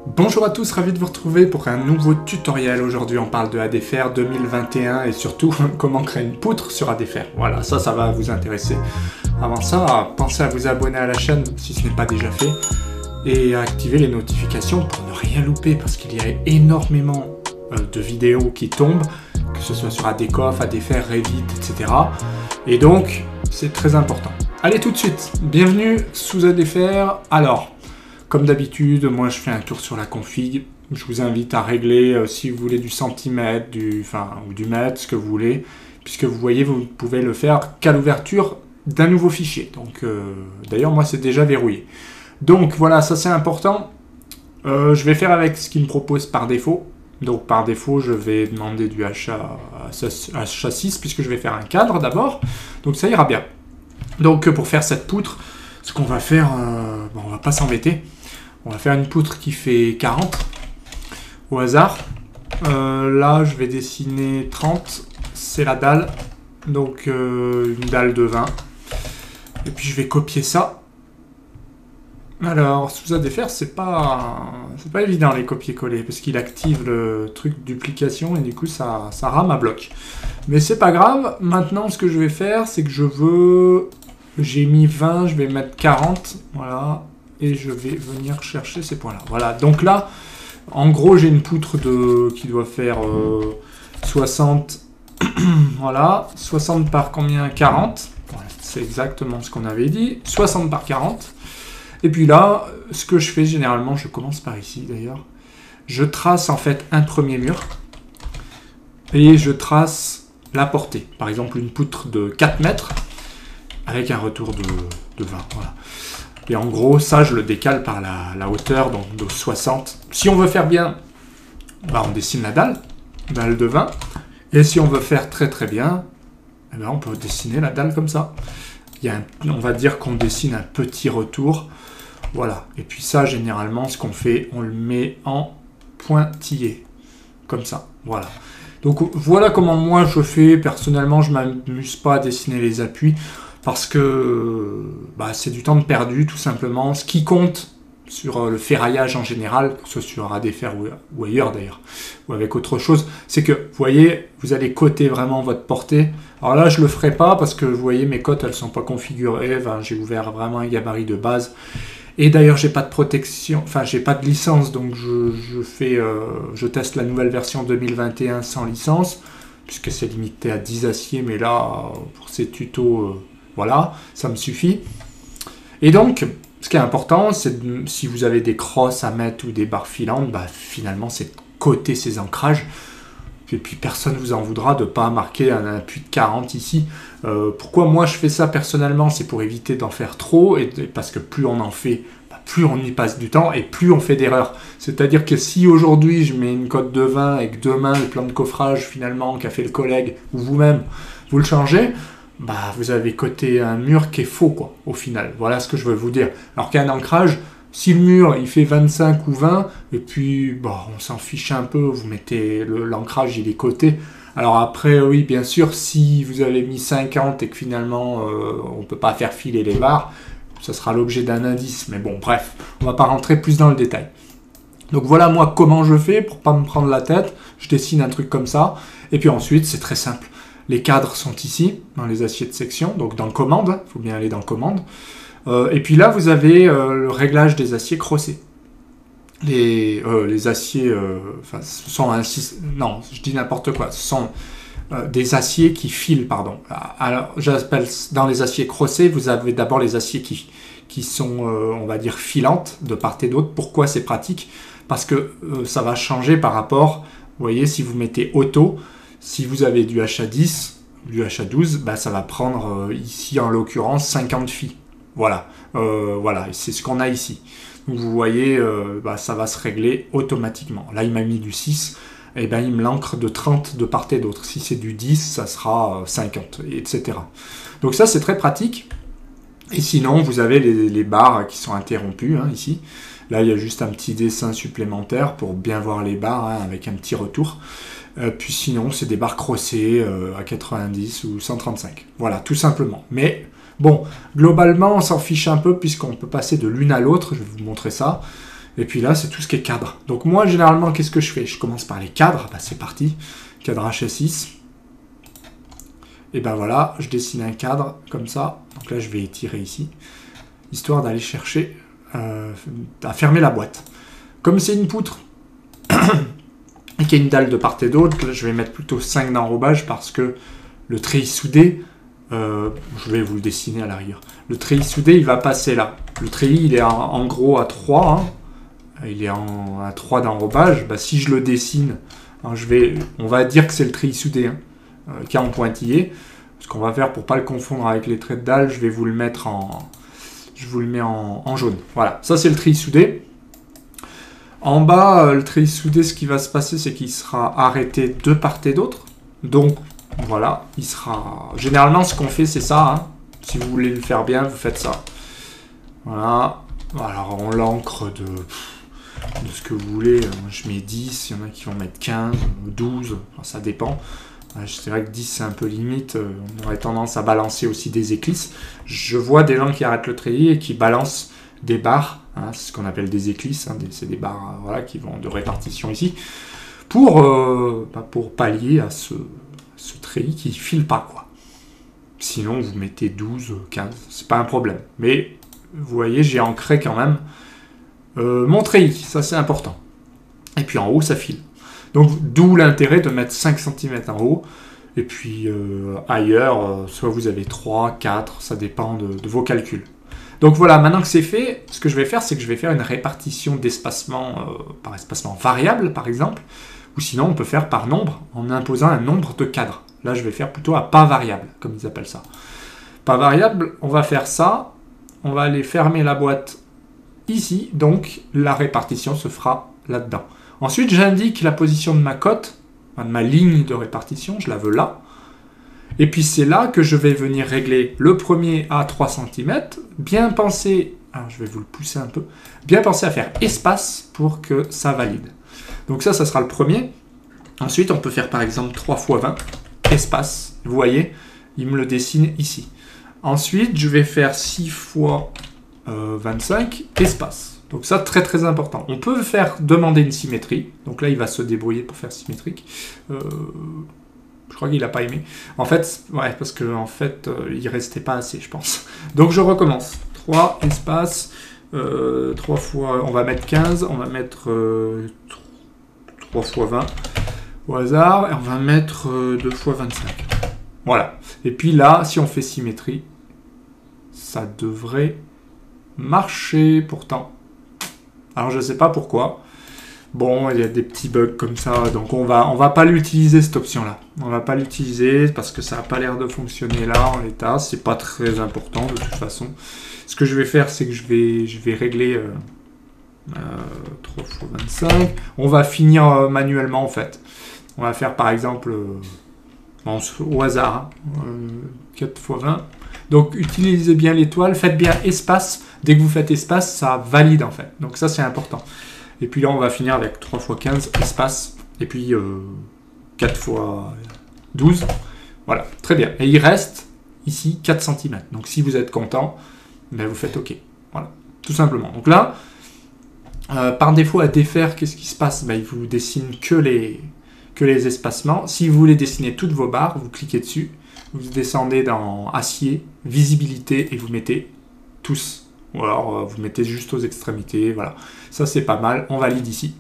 Bonjour à tous, ravi de vous retrouver pour un nouveau tutoriel. Aujourd'hui on parle de ADFR 2021 et surtout comment créer une poutre sur ADFR. Voilà, ça va vous intéresser. Avant ça, pensez à vous abonner à la chaîne si ce n'est pas déjà fait et à activer les notifications pour ne rien louper parce qu'il y a énormément de vidéos qui tombent, que ce soit sur ADCof, ADFR, Revit, etc. Et donc c'est très important. Allez tout de suite, bienvenue sous ADFR. Alors, comme d'habitude, moi je fais un tour sur la config. Je vous invite à régler si vous voulez du centimètre, ou du mètre, ce que vous voulez. Puisque vous voyez, vous ne pouvez le faire qu'à l'ouverture d'un nouveau fichier. Donc, d'ailleurs, moi c'est déjà verrouillé. Donc voilà, ça c'est important. Je vais faire avec ce qu'il me propose par défaut. Donc par défaut, je vais demander du H6 puisque je vais faire un cadre d'abord. Donc ça ira bien. Donc pour faire cette poutre, ce qu'on va faire, on va pas s'embêter. On va faire une poutre qui fait 40 au hasard. Là, je vais dessiner 30. C'est la dalle. Donc, une dalle de 20. Et puis, je vais copier ça. Alors, sous ADFR, c'est pas évident les copier-coller parce qu'il active le truc duplication et du coup, ça rame à bloc. Mais c'est pas grave. Maintenant, ce que je vais faire, c'est que j'ai mis 20, je vais mettre 40. Voilà. Et je vais venir chercher ces points-là. Voilà, donc là, en gros, j'ai une poutre qui doit faire 60, voilà, 60 par combien? 40. Voilà, c'est exactement ce qu'on avait dit, 60 par 40. Et puis là, ce que je fais généralement, je commence par ici d'ailleurs, je trace en fait un premier mur, et je trace la portée. Par exemple, une poutre de 4 mètres, avec un retour de 20, voilà. Et en gros, ça, je le décale par la hauteur, donc de 60. Si on veut faire bien, bah, on dessine la dalle de 20. Et si on veut faire très très bien, eh ben, on peut dessiner la dalle comme ça. On va dire qu'on dessine un petit retour. Voilà. Et puis ça, généralement, ce qu'on fait, on le met en pointillé. Comme ça. Voilà. Donc voilà comment moi je fais. Personnellement, je ne m'amuse pas à dessiner les appuis. Parce que c'est du temps de perdu, tout simplement. Ce qui compte sur le ferraillage en général, que ce soit sur ADFR ou ailleurs d'ailleurs, ou avec autre chose, c'est que, vous voyez, vous allez coter vraiment votre portée. Alors là, je ne le ferai pas parce que, vous voyez, mes cotes, elles ne sont pas configurées. Enfin, j'ai ouvert vraiment un gabarit de base. Et d'ailleurs, j'ai pas de protection, enfin, j'ai pas de licence, donc je teste la nouvelle version 2021 sans licence, puisque c'est limité à 10 aciers, mais là, pour ces tutos... voilà, ça me suffit. Et donc, ce qui est important, c'est si vous avez des crosses à mettre ou des barres filantes, finalement, c'est de coter ces ancrages. Et puis, personne ne vous en voudra de ne pas marquer un appui de 40 ici. Pourquoi moi, je fais ça personnellement? C'est pour éviter d'en faire trop, parce que plus on en fait, plus on y passe du temps et plus on fait d'erreurs. C'est-à-dire que si aujourd'hui, je mets une cote de 20 et que demain, le plan de coffrage, finalement, qu'a fait le collègue, ou vous-même, vous le changez, vous avez coté un mur qui est faux, quoi, au final. Voilà ce que je veux vous dire. Alors qu'un ancrage, si le mur, il fait 25 ou 20, et puis, on s'en fiche un peu, vous mettez l'ancrage, il est coté. Alors après, oui, bien sûr, si vous avez mis 50 et que finalement, on ne peut pas faire filer les barres, ça sera l'objet d'un indice. Mais bon, bref, on ne va pas rentrer plus dans le détail. Donc voilà, moi, comment je fais pour ne pas me prendre la tête. Je dessine un truc comme ça. Et puis ensuite, c'est très simple. Les cadres sont ici, dans les aciers de section, donc dans commande, il faut bien aller dans commande. Et puis là, vous avez le réglage des aciers crossés. Les aciers, ce sont non, je dis n'importe quoi, ce sont des aciers qui filent, pardon. Alors, j'appelle dans les aciers crossés, vous avez d'abord les aciers qui sont, on va dire, filantes de part et d'autre. Pourquoi c'est pratique? Parce que ça va changer par rapport, vous voyez, si vous mettez auto, si vous avez du HA10, du HA12, ça va prendre ici en l'occurrence 50 phi. Voilà, voilà, c'est ce qu'on a ici. Donc vous voyez, ça va se régler automatiquement. Là, il m'a mis du 6, et il me l'ancre de 30 de part et d'autre. Si c'est du 10, ça sera 50, etc. Donc ça, c'est très pratique. Et sinon, vous avez les barres qui sont interrompues, ici. Là, il y a juste un petit dessin supplémentaire pour bien voir les barres, avec un petit retour. Puis sinon, c'est des barres crossées à 90 ou 135. Voilà, tout simplement. Mais bon, globalement, on s'en fiche un peu puisqu'on peut passer de l'une à l'autre. Je vais vous montrer ça. Et puis là, c'est tout ce qui est cadre. Donc moi, généralement, qu'est-ce que je fais? Je commence par les cadres. Bah, c'est parti. Cadrage S6. Et ben voilà, je dessine un cadre comme ça. Donc là, je vais étirer ici, histoire d'aller chercher à fermer la boîte. Comme c'est une poutre et qu'il y a une dalle de part et d'autre, là, je vais mettre plutôt 5 d'enrobage parce que le treillis soudé, je vais vous le dessiner à l'arrière. Le treillis soudé, il va passer là. Le treillis, il est en gros à 3. Hein. Il est à 3 d'enrobage. Bah, si je le dessine, hein, on va dire que c'est le treillis soudé, hein, qui est en pointillé. Ce qu'on va faire pour ne pas le confondre avec les traits de dalle, je vais vous le mettre je vous le mets en jaune. Voilà, ça c'est le treillis soudé. En bas, le treillis soudé, ce qui va se passer, c'est qu'il sera arrêté de part et d'autre. Donc, voilà, il sera... Généralement, ce qu'on fait, c'est ça. Hein. Si vous voulez le faire bien, vous faites ça. Voilà. Alors, on l'encre de ce que vous voulez. Je mets 10, il y en a qui vont mettre 15, 12, enfin, ça dépend. C'est vrai que 10, c'est un peu limite. On aurait tendance à balancer aussi des éclisses. Je vois des gens qui arrêtent le treillis et qui balancent des barres. Hein, c'est ce qu'on appelle des éclisses. Hein, c'est des barres voilà, qui vont de répartition ici. Pour pallier à ce treillis qui ne file pas, quoi. Sinon, vous mettez 12, 15. C'est pas un problème. Mais, vous voyez, j'ai ancré quand même mon treillis. Ça, c'est important. Et puis en haut, ça file. Donc, d'où l'intérêt de mettre 5 cm en haut. Et puis, ailleurs, soit vous avez 3, 4, ça dépend de vos calculs. Donc voilà, maintenant que c'est fait, ce que je vais faire, c'est que je vais faire une répartition d'espacement par espacement variable, par exemple. Ou sinon, on peut faire par nombre, en imposant un nombre de cadres. Là, je vais faire plutôt à pas variable, comme ils appellent ça. Pas variable, on va faire ça. On va aller fermer la boîte ici. Donc, la répartition se fera là-dedans. Ensuite, j'indique la position de ma cote, de ma ligne de répartition, je la veux là. Et puis c'est là que je vais venir régler le premier à 3 cm. Bien penser, alors je vais vous le pousser un peu, bien penser à faire espace pour que ça valide. Donc ça sera le premier. Ensuite, on peut faire par exemple 3 x 20, espace. Vous voyez, il me le dessine ici. Ensuite, je vais faire 6 x 25, espace. Donc ça, très très important. On peut demander une symétrie. Donc là, il va se débrouiller pour faire symétrique. Je crois qu'il n'a pas aimé. En fait, ouais, parce qu'en fait, il ne restait pas assez, je pense. Donc je recommence. 3, espace, 3 fois... On va mettre 15, on va mettre 3 x 20 au hasard, et on va mettre 2 x 25. Voilà. Et puis là, si on fait symétrie, ça devrait marcher pourtant. Alors je ne sais pas pourquoi. Bon, il y a des petits bugs comme ça, donc on va pas l'utiliser cette option-là. On va pas l'utiliser parce que ça n'a pas l'air de fonctionner là en l'état. C'est pas très important de toute façon. Ce que je vais faire, c'est que je vais régler 3 x 25. On va finir manuellement en fait. On va faire par exemple au hasard 4 x 20. Donc utilisez bien l'étoile, faites bien espace. Dès que vous faites espace, ça valide en fait. Donc ça c'est important. Et puis là on va finir avec 3 x 15 espace. Et puis 4 x 12. Voilà, très bien. Et il reste ici 4 cm. Donc si vous êtes content, ben, vous faites OK. Voilà, tout simplement. Donc là, par défaut à défaire, qu'est-ce qui se passe? Ben, il vous dessine que les espacements. Si vous voulez dessiner toutes vos barres, vous cliquez dessus. Vous descendez dans Acier, Visibilité, et vous mettez tous. Ou alors, vous mettez juste aux extrémités. Voilà. Ça, c'est pas mal. On valide ici.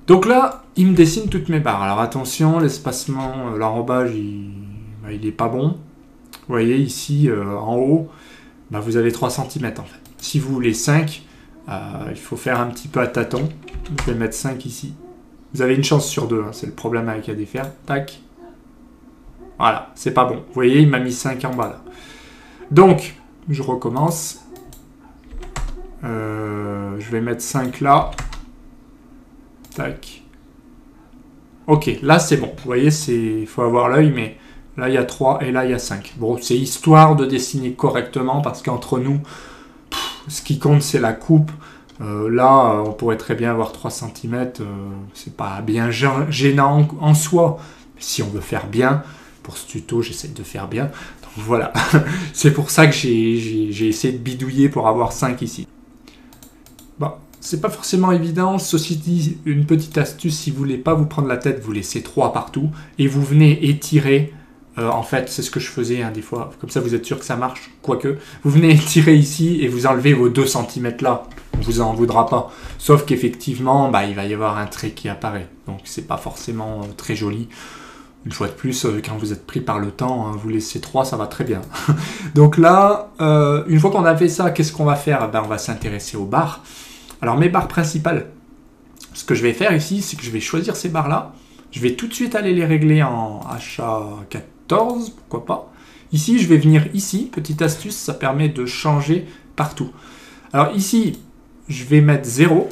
Donc là, il me dessine toutes mes barres. Alors attention, l'espacement, l'enrobage, il n'est pas bon. Vous voyez ici, en haut, bah, vous avez 3 cm en fait. Si vous voulez 5, il faut faire un petit peu à tâtons. Je vais mettre 5 ici. Vous avez une chance sur 2, hein, c'est le problème avec ADFR. Tac. Voilà, c'est pas bon. Vous voyez, il m'a mis 5 en bas là. Donc, je recommence. Je vais mettre 5 là. Tac. Ok, là c'est bon. Vous voyez, il faut avoir l'œil, mais là il y a 3 et là il y a 5. Bon, c'est histoire de dessiner correctement parce qu'entre nous, ce qui compte c'est la coupe. Là, on pourrait très bien avoir 3 cm. C'est pas bien gênant en soi. Si on veut faire bien, pour ce tuto, j'essaie de faire bien. Donc voilà. C'est pour ça que j'ai essayé de bidouiller pour avoir 5 ici. Bon, c'est pas forcément évident. Ceci dit, une petite astuce, si vous voulez pas vous prendre la tête, vous laissez 3 partout et vous venez étirer. En fait, c'est ce que je faisais hein, des fois. Comme ça, vous êtes sûr que ça marche. Quoique, vous venez étirer ici et vous enlevez vos 2 cm là. On vous en voudra pas. Sauf qu'effectivement, bah, il va y avoir un trait qui apparaît. Donc, c'est pas forcément très joli. Une fois de plus, quand vous êtes pris par le temps, hein, vous laissez 3, ça va très bien. Donc là, une fois qu'on a fait ça, qu'est-ce qu'on va faire? Ben, on va s'intéresser aux barres. Alors, mes barres principales, ce que je vais faire ici, c'est que je vais choisir ces barres-là. Je vais tout de suite aller les régler en HA14, pourquoi pas. Ici, je vais venir ici. Petite astuce, ça permet de changer partout. Alors ici, je vais mettre 0.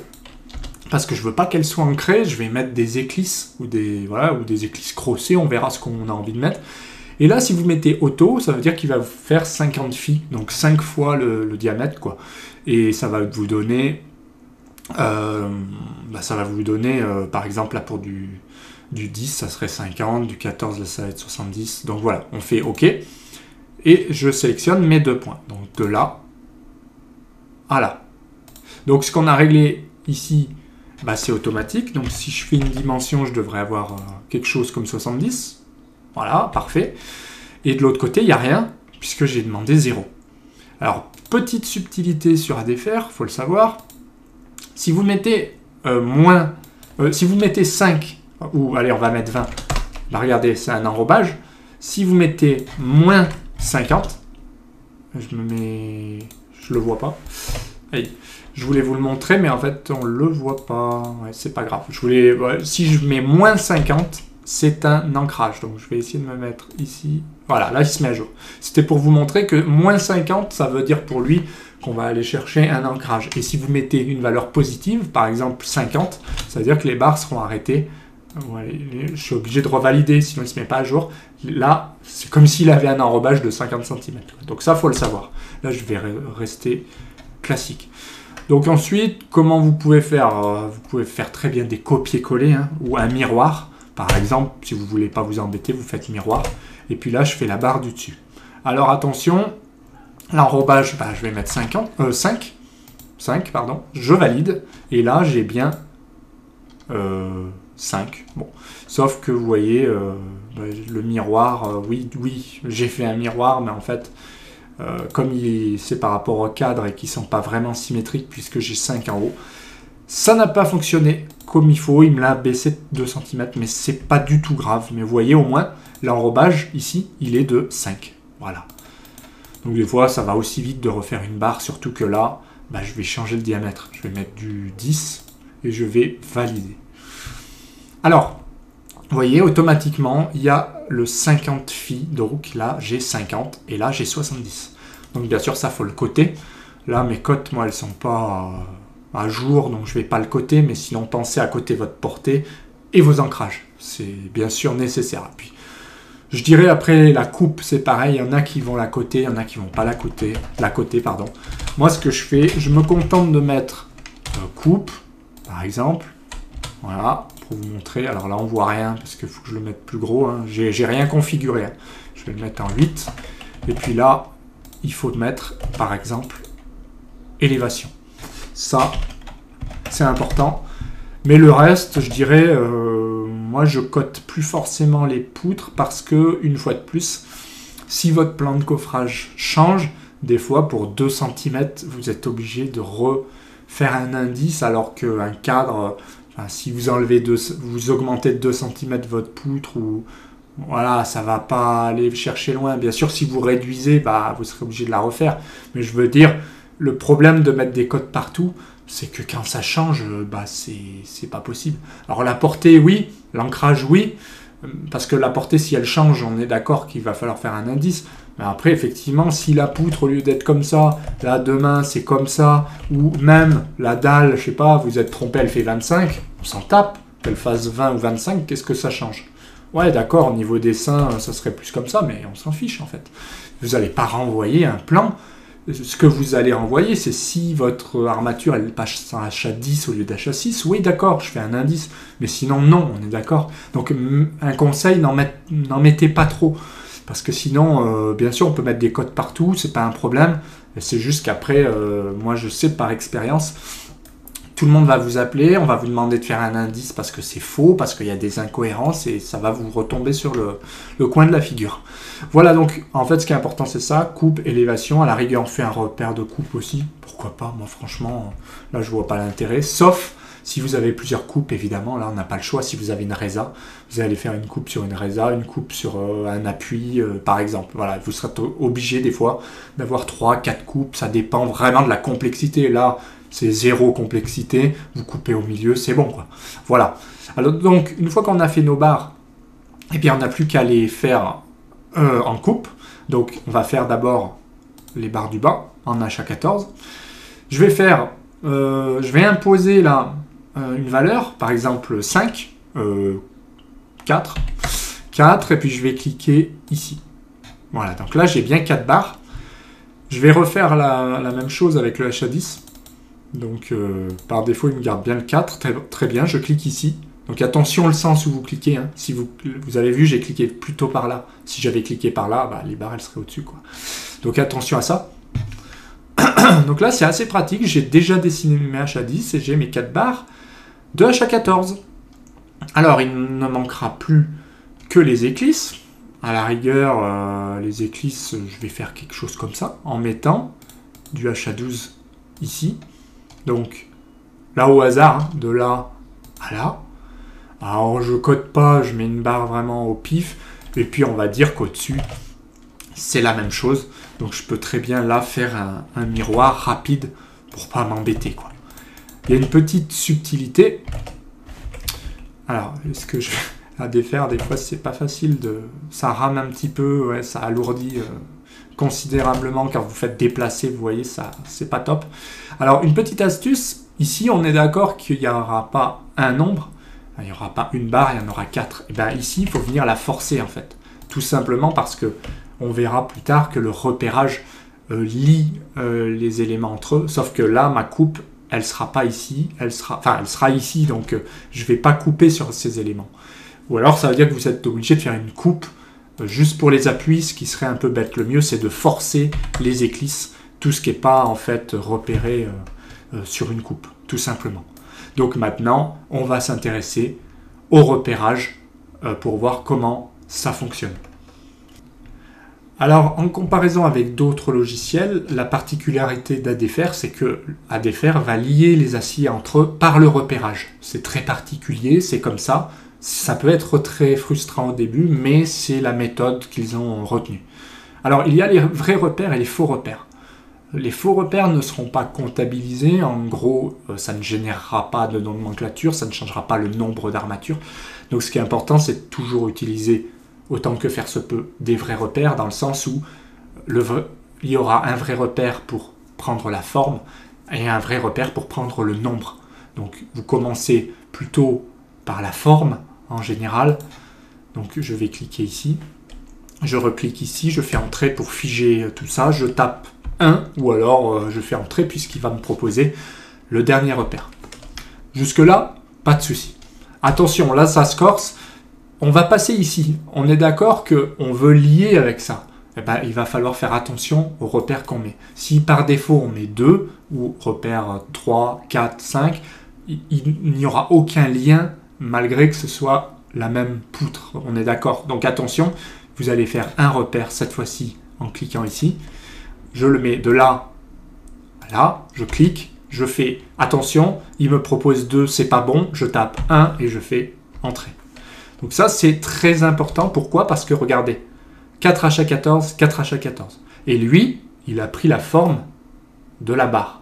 Parce que je ne veux pas qu'elle soit ancrée, je vais mettre des éclisses ou des éclisses crossées, on verra ce qu'on a envie de mettre. Et là, si vous mettez auto, ça veut dire qu'il va vous faire 50 phi, donc 5 fois le diamètre, quoi. Et ça va vous donner, par exemple, là pour du 10, ça serait 50, du 14, là ça va être 70. Donc voilà, on fait OK. Et je sélectionne mes 2 points. Donc de là à là. Donc ce qu'on a réglé ici, bah, c'est automatique. Donc si je fais une dimension, je devrais avoir quelque chose comme 70. Voilà, parfait. Et de l'autre côté, il n'y a rien, puisque j'ai demandé 0. Alors, petite subtilité sur ADFR, il faut le savoir. Si vous mettez si vous mettez 5, ou allez, on va mettre 20. Bah, regardez, c'est un enrobage. Si vous mettez moins 50, je le vois pas. Allez. Je voulais vous le montrer, mais en fait, on le voit pas. Ouais, c'est pas grave. Si je mets moins 50, c'est un ancrage. Donc, je vais essayer de me mettre ici. Voilà, là, il se met à jour. C'était pour vous montrer que moins 50, ça veut dire pour lui qu'on va aller chercher un ancrage. Et si vous mettez une valeur positive, par exemple 50, ça veut dire que les barres seront arrêtées. Ouais, je suis obligé de revalider, sinon il ne se met pas à jour. Là, c'est comme s'il avait un enrobage de 50 cm. Donc ça, il faut le savoir. Là, je vais rester classique. Donc ensuite, comment vous pouvez faire? Vous pouvez faire très bien des copier-coller hein, ou un miroir. Par exemple, si vous ne voulez pas vous embêter, vous faites miroir. Et puis là, je fais la barre du dessus. Alors attention, l'enrobage, bah, je vais mettre 5. Je valide. Et là, j'ai bien 5. Bon. Sauf que vous voyez, bah, le miroir, oui, j'ai fait un miroir, mais en fait... comme c'est par rapport au cadre et qu'ils ne sont pas vraiment symétriques puisque j'ai 5 en haut, ça n'a pas fonctionné comme il faut, il me l'a baissé de 2 cm, mais c'est pas du tout grave. Mais vous voyez au moins, l'enrobage ici, il est de 5. Voilà. Donc des fois, ça va aussi vite de refaire une barre, surtout que là, bah, je vais changer le diamètre. Je vais mettre du 10 et je vais valider. Alors, vous voyez, automatiquement, il y a le 50 phi, donc là, j'ai 50, et là, j'ai 70. Donc, bien sûr, ça, faut le coter. Là, mes cotes, moi, elles sont pas à jour, donc je vais pas le coter, mais sinon, pensez à coter votre portée et vos ancrages. C'est bien sûr nécessaire. Et puis, je dirais, après, la coupe, c'est pareil. Il y en a qui vont la coter, il y en a qui vont pas la coter. Moi, ce que je fais, je me contente de mettre coupe, par exemple. Voilà. Vous montrer. Alors là, on voit rien parce qu'il faut que je le mette plus gros. Hein. J'ai rien configuré. Hein. Je vais le mettre en 8. Et puis là, il faut mettre, par exemple, élévation. Ça, c'est important. Mais le reste, je dirais, moi, je cote plus forcément les poutres parce que, une fois de plus, si votre plan de coffrage change, des fois, pour 2 cm, vous êtes obligé de refaire un indice alors qu'un cadre... Enfin, si vous vous augmentez de 2 cm votre poutre, ou voilà, ça va pas aller chercher loin. Bien sûr, si vous réduisez, bah, vous serez obligé de la refaire. Mais je veux dire, le problème de mettre des cotes partout, c'est que quand ça change, bah, c'est pas possible. Alors la portée, oui, l'ancrage, oui, parce que la portée, si elle change, on est d'accord qu'il va falloir faire un indice. Mais après, effectivement, si la poutre, au lieu d'être comme ça, là, demain, c'est comme ça, ou même la dalle, je sais pas, vous êtes trompé, elle fait 25, on s'en tape, qu'elle fasse 20 ou 25, qu'est-ce que ça change? Ouais, d'accord, au niveau dessin, ça serait plus comme ça, mais on s'en fiche, en fait. Vous n'allez pas renvoyer un plan. Ce que vous allez renvoyer, c'est si votre armature, elle passe à HA10 au lieu d'HA6, oui, d'accord, je fais un indice, mais sinon, non, on est d'accord. Donc, un conseil, n'en mettez pas trop. Parce que sinon, bien sûr, on peut mettre des codes partout, c'est pas un problème. C'est juste qu'après, moi je sais par expérience tout le monde va vous appeler, on va vous demander de faire un indice parce que c'est faux, parce qu'il y a des incohérences et ça va vous retomber sur le coin de la figure. Voilà, donc en fait ce qui est important c'est ça, coupe, élévation, à la rigueur on fait un repère de coupe aussi, pourquoi pas, moi franchement là je vois pas l'intérêt, sauf si vous avez plusieurs coupes évidemment, là on n'a pas le choix, si vous avez une résa, vous allez faire une coupe sur une résa, une coupe sur un appui par exemple, voilà, vous serez obligé des fois d'avoir 3-4 coupes, ça dépend vraiment de la complexité, là c'est zéro complexité, vous coupez au milieu, c'est bon quoi. Voilà. Alors donc, une fois qu'on a fait nos barres, eh bien on n'a plus qu'à les faire en coupe. Donc on va faire d'abord les barres du bas en HA14. Je vais imposer là une valeur, par exemple 5, 4, et puis je vais cliquer ici. Voilà, donc là j'ai bien 4 barres. Je vais refaire la même chose avec le HA10. Donc par défaut il me garde bien le 4, très bien, je clique ici. Donc attention le sens où vous cliquez, hein. Si vous avez vu j'ai cliqué plutôt par là. Si j'avais cliqué par là, bah, les barres elles seraient au-dessus quoi. Donc attention à ça. Donc là c'est assez pratique, j'ai déjà dessiné mes HA10 et j'ai mes 4 barres de HA14. Alors il ne manquera plus que les éclisses. À la rigueur, les éclisses, je vais faire quelque chose comme ça, en mettant du HA12 ici. Donc, là au hasard, hein, de là à là. Alors, je code pas, je mets une barre vraiment au pif. Et puis, on va dire qu'au-dessus, c'est la même chose. Donc, je peux très bien là faire un miroir rapide pour pas m'embêter, quoi. Il y a une petite subtilité. Alors, est-ce que je... à défaire, des fois, c'est pas facile de... Ça rame un petit peu, ouais, ça alourdit... considérablement quand vous faites déplacer, vous voyez, ça c'est pas top. Alors une petite astuce, ici on est d'accord qu'il n'y aura pas un nombre, il n'y aura pas une barre, il y en aura 4. Et bien ici il faut venir la forcer en fait, tout simplement parce que on verra plus tard que le repérage lie les éléments entre eux, sauf que là ma coupe elle sera pas ici, elle sera ici, donc je vais pas couper sur ces éléments. Ou alors ça veut dire que vous êtes obligé de faire une coupe juste pour les appuis. Ce qui serait un peu bête, le mieux c'est de forcer les éclisses, tout ce qui n'est pas en fait repéré sur une coupe, tout simplement. Donc maintenant, on va s'intéresser au repérage pour voir comment ça fonctionne. Alors, en comparaison avec d'autres logiciels, la particularité d'Adfair, c'est que Adfair va lier les aciers entre eux par le repérage. C'est très particulier, c'est comme ça. Ça peut être très frustrant au début, mais c'est la méthode qu'ils ont retenue. Alors, il y a les vrais repères et les faux repères. Les faux repères ne seront pas comptabilisés. En gros, ça ne générera pas de nomenclature, ça ne changera pas le nombre d'armatures. Donc, ce qui est important, c'est de toujours utiliser, autant que faire se peut, des vrais repères, dans le sens où il y aura un vrai repère pour prendre la forme et un vrai repère pour prendre le nombre. Donc, vous commencez plutôt par la forme, en général. Donc, je vais cliquer ici. Je reclique ici, je fais entrer pour figer tout ça. Je tape 1 ou alors je fais entrer puisqu'il va me proposer le dernier repère. Jusque-là, pas de souci. Attention, là, ça se corse. On va passer ici. On est d'accord qu'on veut lier avec ça. Eh ben, il va falloir faire attention aux repères qu'on met. Si par défaut on met 2 ou repère 3, 4, 5, il n'y aura aucun lien malgré que ce soit la même poutre. On est d'accord. Donc attention, vous allez faire un repère cette fois-ci en cliquant ici. Je le mets de là à là. Je clique. Je fais attention. Il me propose 2, c'est pas bon. Je tape 1 et je fais entrer. Donc ça, c'est très important. Pourquoi? Parce que regardez, 4H14, 4H14. Et lui, il a pris la forme de la barre.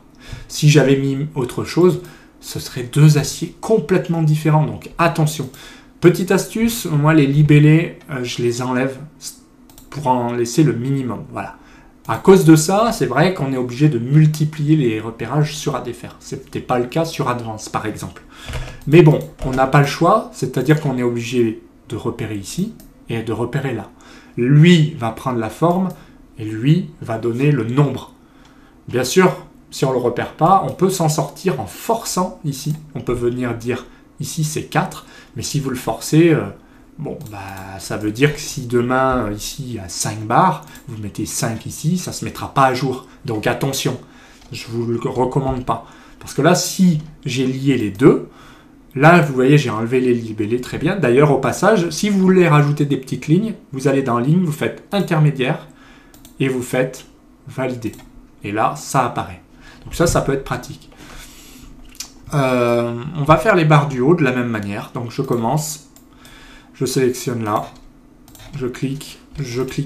Si j'avais mis autre chose, ce serait 2 aciers complètement différents. Donc attention. Petite astuce, moi les libellés, je les enlève pour en laisser le minimum. Voilà. À cause de ça, c'est vrai qu'on est obligé de multiplier les repérages sur Adfair. Ce n'était pas le cas sur Advance, par exemple. Mais bon, on n'a pas le choix, c'est-à-dire qu'on est obligé de repérer ici et de repérer là. Lui va prendre la forme et lui va donner le nombre. Bien sûr, si on ne le repère pas, on peut s'en sortir en forçant ici. On peut venir dire ici c'est 4, mais si vous le forcez, ça veut dire que si demain, ici, il y a 5 barres, vous mettez 5 ici, ça ne se mettra pas à jour. Donc attention, je ne vous le recommande pas. Parce que là, si j'ai lié les deux, là, vous voyez, j'ai enlevé les libellés très bien. D'ailleurs, au passage, si vous voulez rajouter des petites lignes, vous allez dans ligne, vous faites intermédiaire et vous faites valider. Et là, ça apparaît. Donc ça peut être pratique. On va faire les barres du haut de la même manière. Donc je commence, je sélectionne là, je clique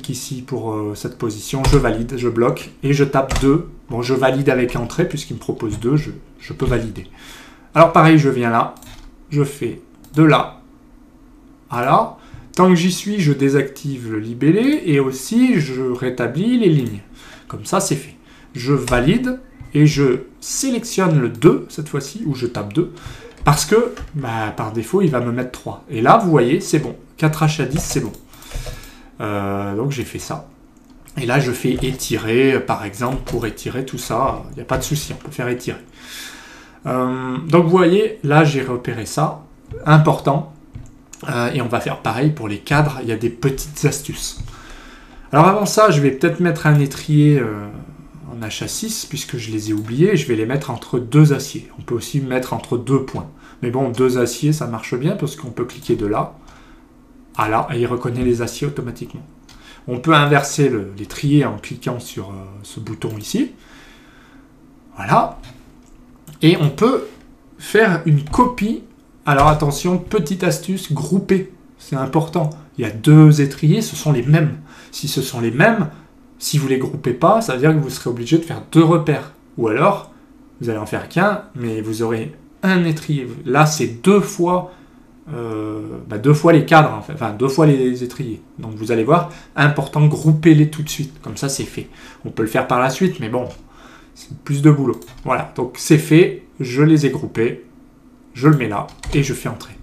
ici pour cette position, je valide, je bloque et je tape 2. Bon, je valide avec entrée puisqu'il me propose 2, je peux valider. Alors pareil, je viens là, je fais de là à là. Tant que j'y suis, je désactive le libellé et aussi je rétablis les lignes. Comme ça, c'est fait. Je valide et je sélectionne le 2 cette fois-ci, ou je tape 2, parce que par défaut, il va me mettre 3. Et là, vous voyez, c'est bon. 4H à 10, c'est bon. Donc j'ai fait ça. Et là, je fais étirer, par exemple, pour étirer tout ça. Il n'y a pas de souci, on peut faire étirer. Donc vous voyez, là, j'ai repéré ça. Important. Et on va faire pareil pour les cadres. Il y a des petites astuces. Alors avant ça, je vais peut-être mettre un étrier en HA6, puisque je les ai oubliés. Je vais les mettre entre deux aciers. On peut aussi mettre entre deux points. Mais bon, deux aciers, ça marche bien, parce qu'on peut cliquer de là à là, et il reconnaît les aciers automatiquement. On peut inverser l'étrier en cliquant sur ce bouton ici. Voilà. Et on peut faire une copie. Alors attention, petite astuce, grouper. C'est important. Il y a deux étriers, ce sont les mêmes. Si ce sont les mêmes, si vous ne les groupez pas, ça veut dire que vous serez obligé de faire deux repères. Ou alors, vous allez en faire qu'un, mais vous aurez un étrier. Là, c'est deux fois les cadres, en fait. Enfin, deux fois les étriers. Donc vous allez voir, important, groupez-les tout de suite. Comme ça, c'est fait. On peut le faire par la suite, mais bon, c'est plus de boulot. Voilà, donc c'est fait, je les ai groupés, je le mets là, et je fais entrer.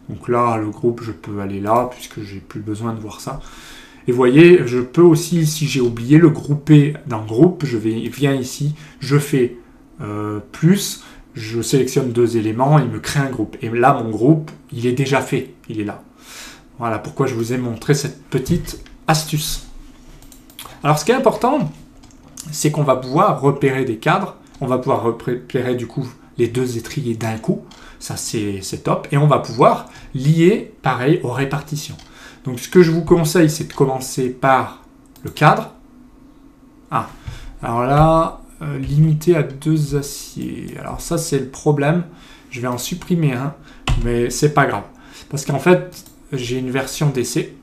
Donc là, le groupe, je peux aller là, puisque j'ai plus besoin de voir ça. Et vous voyez, je peux aussi, si j'ai oublié, le grouper dans groupe, viens ici, je fais plus, je sélectionne deux éléments, il me crée un groupe. Et là, mon groupe, il est déjà fait, il est là. Voilà pourquoi je vous ai montré cette petite astuce. Alors, ce qui est important, c'est qu'on va pouvoir repérer des cadres, on va pouvoir repérer du coup les deux étriers d'un coup, ça c'est top, et on va pouvoir lier pareil aux répartitions. Donc ce que je vous conseille, c'est de commencer par le cadre. Ah, alors là, limité à deux aciers. Alors ça c'est le problème, je vais en supprimer un, mais c'est pas grave. Parce qu'en fait, j'ai une version d'essai,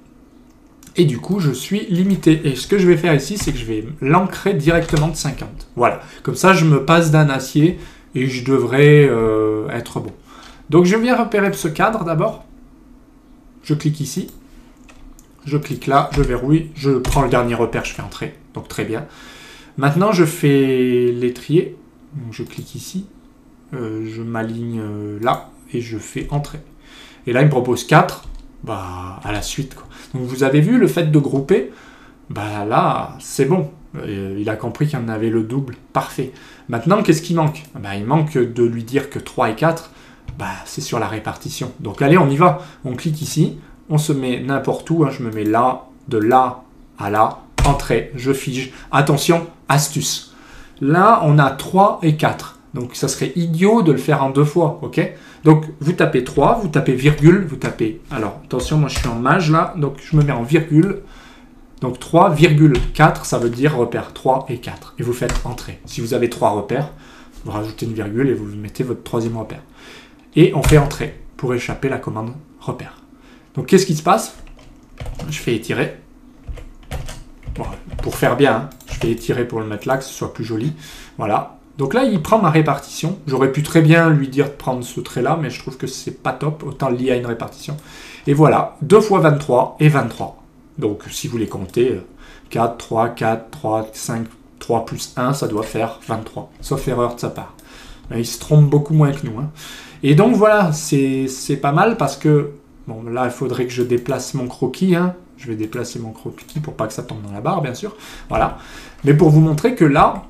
et du coup je suis limité. Et ce que je vais faire ici, c'est que je vais l'ancrer directement de 50. Voilà, comme ça je me passe d'un acier, et je devrais être bon. Donc je viens repérer ce cadre d'abord. Je clique ici. Je clique là, je verrouille, je prends le dernier repère, je fais entrer. Donc très bien. Maintenant je fais l'étrier. Donc je clique ici. Je m'aligne là et je fais entrer. Et là il me propose 4. À la suite, quoi. Donc vous avez vu le fait de grouper. Là c'est bon. Il a compris qu'il y en avait le double. Parfait. Maintenant, qu'est-ce qui manque? Il manque de lui dire que 3 et 4, c'est sur la répartition. Donc allez, on y va. On clique ici, on se met n'importe où. Je me mets là, de là à là, entrée, je fige. Attention, astuce. Là, on a 3 et 4. Donc ça serait idiot de le faire en deux fois, ok? Donc vous tapez 3, vous tapez virgule, vous tapez... Alors, attention, moi je suis en mage là, donc je me mets en virgule. Donc 3,4, ça veut dire repère 3 et 4. Et vous faites entrer. Si vous avez 3 repères, vous rajoutez une virgule et vous mettez votre troisième repère. Et on fait entrer pour échapper la commande repère. Donc qu'est-ce qui se passe? Je fais étirer. Bon, pour faire bien, hein, je fais étirer pour le mettre là, que ce soit plus joli. Voilà. Donc là, il prend ma répartition. J'aurais pu très bien lui dire de prendre ce trait-là, mais je trouve que c'est pas top. Autant le lier à une répartition. Et voilà, 2 fois 23 et 23. Donc, si vous les comptez, 4, 3, 4, 3, 5, 3 plus 1, ça doit faire 23. Sauf erreur de sa part. Mais il se trompe beaucoup moins que nous. Hein. Et donc, voilà, c'est pas mal parce que, bon, là, il faudrait que je déplace mon croquis. Hein. Je vais déplacer mon croquis pour pas que ça tombe dans la barre, bien sûr. Voilà. Mais pour vous montrer que là,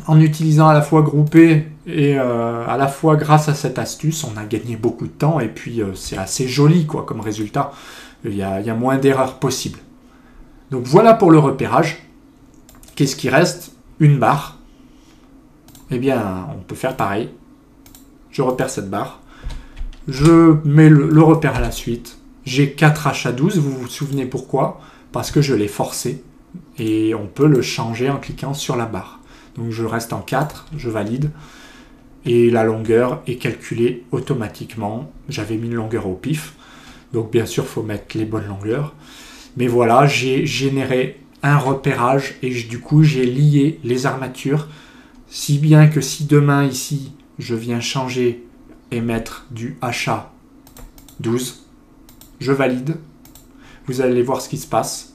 en utilisant à la fois groupé et à la fois grâce à cette astuce, on a gagné beaucoup de temps et puis c'est assez joli, quoi, comme résultat. Il y a moins d'erreurs possibles. Donc voilà pour le repérage. Qu'est-ce qui reste? Une barre. eh bien, on peut faire pareil. Je repère cette barre. Je mets le repère à la suite. J'ai 4H12, vous vous souvenez pourquoi? Parce que je l'ai forcé. Et on peut le changer en cliquant sur la barre. Donc je reste en 4, je valide. Et la longueur est calculée automatiquement. J'avais mis une longueur au pif. Donc bien sûr, il faut mettre les bonnes longueurs. Mais voilà, j'ai généré un repérage et du coup, j'ai lié les armatures. Si bien que si demain, ici, je viens changer et mettre du HA12, je valide. Vous allez voir ce qui se passe.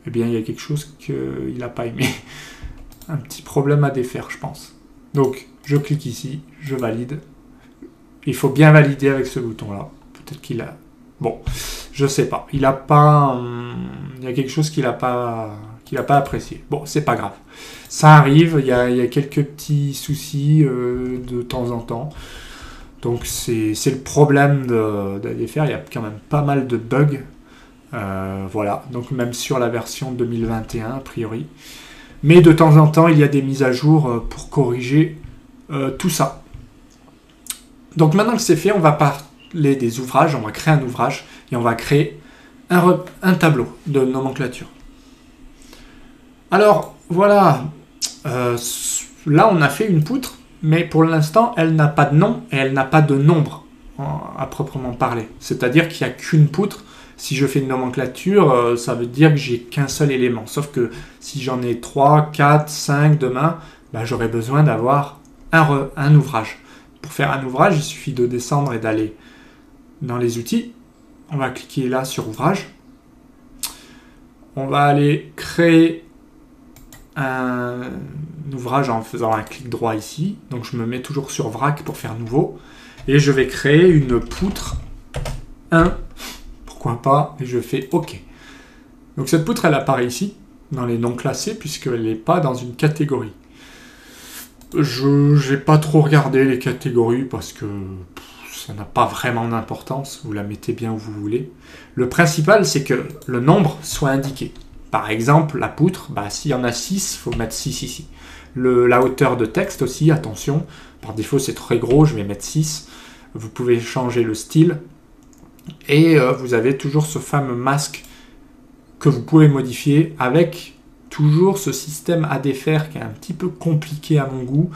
Eh bien, il y a quelque chose qu'il n'a pas aimé. Un petit problème à défaire, je pense. Donc, je clique ici, je valide. Il faut bien valider avec ce bouton-là. Peut-être qu'il a... Bon, je sais pas. Il a pas... il y a quelque chose qu'il n'a pas apprécié. Bon, c'est pas grave. Ça arrive, il y a quelques petits soucis de temps en temps. Donc, c'est le problème d'ADFR. Il y a quand même pas mal de bugs. Voilà, donc même sur la version 2021, a priori. Mais de temps en temps, il y a des mises à jour pour corriger tout ça. Donc maintenant que c'est fait, on va parler des ouvrages, on va créer un ouvrage et on va créer un tableau de nomenclature. Alors voilà, là on a fait une poutre, mais pour l'instant elle n'a pas de nom et elle n'a pas de nombre à proprement parler. C'est-à-dire qu'il n'y a qu'une poutre. Si je fais une nomenclature, ça veut dire que j'ai qu'un seul élément. Sauf que si j'en ai 3, 4, 5 demain, bah, j'aurai besoin d'avoir un ouvrage. Pour faire un ouvrage, il suffit de descendre et d'aller dans les outils. On va cliquer là sur ouvrage. On va aller créer un ouvrage en faisant un clic droit ici. Donc je me mets toujours sur vrac pour faire nouveau. Et je vais créer une poutre 1. Pourquoi pas, et je fais OK. Donc cette poutre, elle apparaît ici, dans les noms classés, puisqu'elle n'est pas dans une catégorie. Je n'ai pas trop regardé les catégories, parce que ça n'a pas vraiment d'importance, vous la mettez bien où vous voulez. Le principal, c'est que le nombre soit indiqué. Par exemple, la poutre, bah, s'il y en a 6, il faut mettre 6 ici. La hauteur de texte aussi, attention, par défaut c'est très gros, je vais mettre 6. Vous pouvez changer le style. Et vous avez toujours ce fameux masque que vous pouvez modifier avec toujours ce système ADFR qui est un petit peu compliqué à mon goût.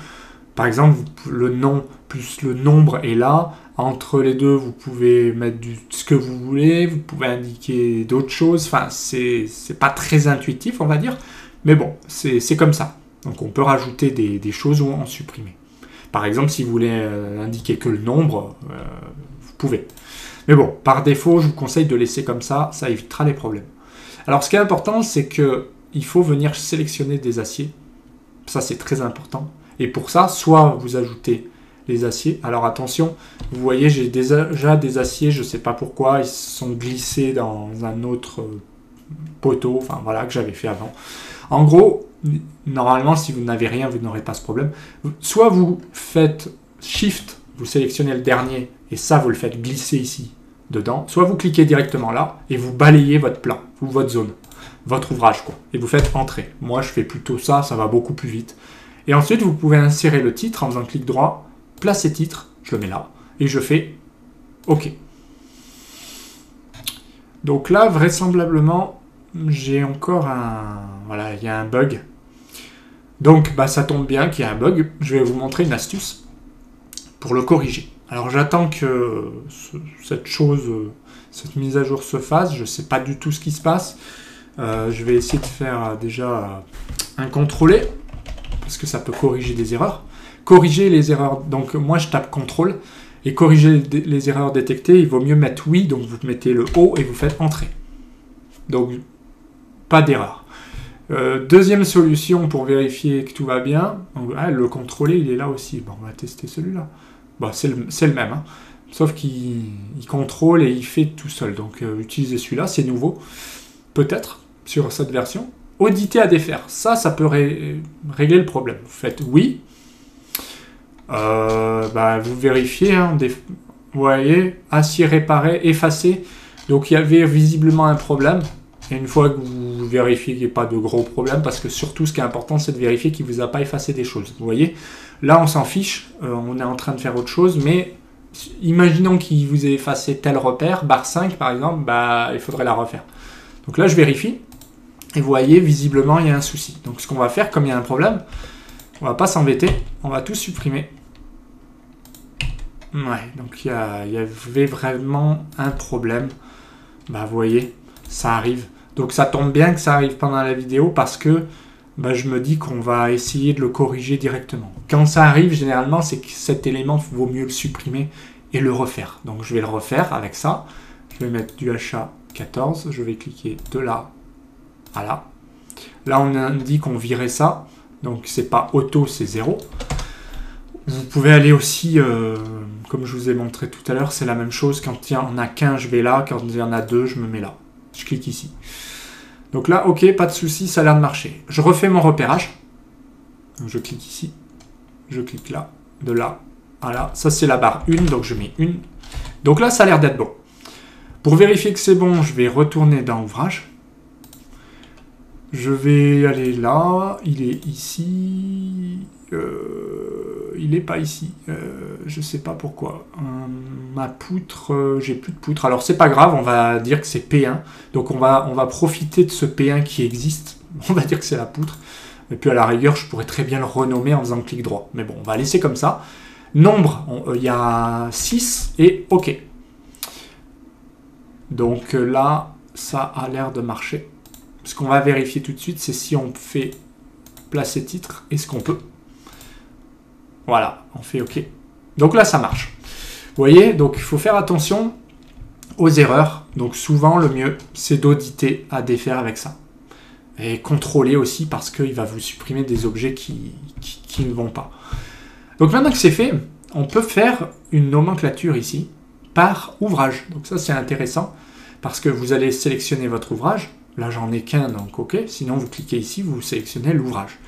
Par exemple, le nom plus le nombre est là. Entre les deux, vous pouvez mettre ce que vous voulez. Vous pouvez indiquer d'autres choses. Enfin, c'est pas très intuitif, on va dire. Mais bon, c'est comme ça. Donc on peut rajouter des choses ou en supprimer. Par exemple, si vous voulez indiquer que le nombre, vous pouvez. Mais bon, par défaut, je vous conseille de laisser comme ça évitera les problèmes. Alors, ce qui est important, c'est qu'il faut venir sélectionner des aciers. Ça, c'est très important. Et pour ça, soit vous ajoutez les aciers. Alors, attention, vous voyez, j'ai déjà des aciers, je ne sais pas pourquoi, ils sont glissés dans un autre poteau, enfin voilà, que j'avais fait avant. En gros, normalement, si vous n'avez rien, vous n'aurez pas ce problème. Soit vous faites Shift, vous sélectionnez le dernier, et ça, vous le faites glisser ici, dedans. Soit vous cliquez directement là, et vous balayez votre plan, ou votre zone, votre ouvrage, quoi. Et vous faites Entrer. Moi, je fais plutôt ça, ça va beaucoup plus vite. Et ensuite, vous pouvez insérer le titre en faisant clic droit, placer titre, je le mets là, et je fais OK. Donc là, vraisemblablement, j'ai encore un... Voilà, il y a un bug. Donc, bah, ça tombe bien qu'il y a un bug. Je vais vous montrer une astuce pour le corriger. Alors, j'attends que cette mise à jour se fasse. Je ne sais pas du tout ce qui se passe. Je vais essayer de faire déjà un contrôler, parce que ça peut corriger des erreurs. Corriger les erreurs, donc moi je tape contrôle, et corriger les erreurs détectées, il vaut mieux mettre oui, donc vous mettez le O et vous faites entrer. Donc, pas d'erreur. Deuxième solution pour vérifier que tout va bien, le contrôler, il est là aussi. Bon, on va tester celui-là. Bon, c'est le même, hein. Sauf qu'il contrôle et il fait tout seul. Donc, utilisez celui-là, c'est nouveau. Peut-être, sur cette version. Auditer ADFR, ça peut régler le problème. Vous faites oui. Vous vérifiez, hein, vous voyez, acier réparé, effacé. Donc il y avait visiblement un problème. Et une fois que vous vérifiez qu'il n'y ait pas de gros problèmes, parce que surtout ce qui est important, c'est de vérifier qu'il ne vous a pas effacé des choses. Vous voyez, là on s'en fiche, on est en train de faire autre chose, mais imaginons qu'il vous ait effacé tel repère, barre 5 par exemple, bah, il faudrait la refaire. Donc là je vérifie, et vous voyez, visiblement il y a un souci. Donc ce qu'on va faire, comme il y a un problème, on va pas s'embêter, on va tout supprimer. Ouais, donc il y avait vraiment un problème. Bah vous voyez, ça arrive. Donc ça tombe bien que ça arrive pendant la vidéo parce que bah, je me dis qu'on va essayer de le corriger directement. Quand ça arrive, généralement, c'est que cet élément, vaut mieux le supprimer et le refaire. Donc je vais le refaire avec ça. Je vais mettre du HA14, je vais cliquer de là à là. Là, on indique qu'on virait ça. Donc c'est pas auto, c'est 0. Vous pouvez aller aussi, comme je vous ai montré tout à l'heure, c'est la même chose. Quand il y en a qu'un, je vais là. Quand il y en a deux, je me mets là. Je clique ici. Donc là, ok, pas de souci, ça a l'air de marcher. Je refais mon repérage. Donc je clique ici. Je clique là, de là à là. Ça, c'est la barre 1, donc je mets 1. Donc là, ça a l'air d'être bon. Pour vérifier que c'est bon, je vais retourner dans Ouvrage. Je vais aller là. Il est ici. Il n'est pas ici. Je ne sais pas pourquoi. Ma poutre, j'ai plus de poutre. Alors, c'est pas grave, on va dire que c'est P1. Donc, on va profiter de ce P1 qui existe. On va dire que c'est la poutre. Et puis, à la rigueur, je pourrais très bien le renommer en faisant clic droit. Mais bon, on va laisser comme ça. Nombre, il y a 6 et OK. Donc là, ça a l'air de marcher. Ce qu'on va vérifier tout de suite, c'est si on fait placer titre. Est-ce qu'on peut? Voilà, on fait OK. Donc là, ça marche. Vous voyez, donc il faut faire attention aux erreurs. Donc souvent, le mieux, c'est d'auditer à défaire avec ça. Et contrôler aussi parce qu'il va vous supprimer des objets qui ne vont pas. Donc maintenant que c'est fait, on peut faire une nomenclature ici par ouvrage. Donc ça, c'est intéressant parce que vous allez sélectionner votre ouvrage. Là, j'en ai qu'un, donc OK. Sinon, vous cliquez ici, vous sélectionnez l'ouvrage.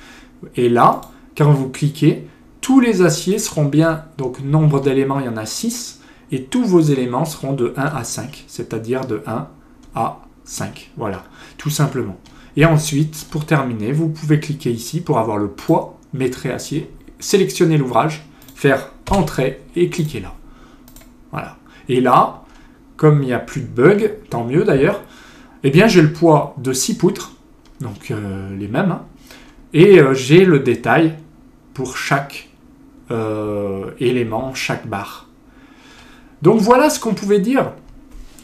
Et là, quand vous cliquez, tous les aciers seront bien, donc nombre d'éléments, il y en a 6, et tous vos éléments seront de 1 à 5, c'est-à-dire de 1 à 5. Voilà, tout simplement. Et ensuite, pour terminer, vous pouvez cliquer ici pour avoir le poids, maîtrise acier, sélectionner l'ouvrage, faire Entrée et cliquer là. Voilà. Et là, comme il n'y a plus de bugs, tant mieux d'ailleurs, eh bien j'ai le poids de 6 poutres, donc les mêmes, hein, et j'ai le détail pour chaque élément, chaque barre. Donc voilà ce qu'on pouvait dire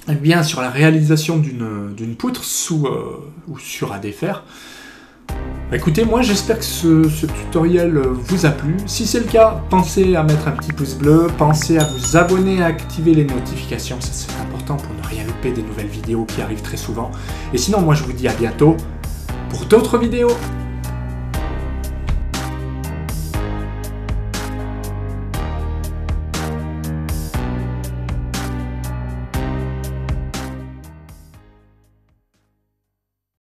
eh bien, sur la réalisation d'une poutre ou sur à défaire. Écoutez, moi j'espère que ce tutoriel vous a plu. Si c'est le cas, pensez à mettre un petit pouce bleu, pensez à vous abonner, à activer les notifications, ça c'est important pour ne rien louper des nouvelles vidéos qui arrivent très souvent. Et sinon, moi je vous dis à bientôt pour d'autres vidéos.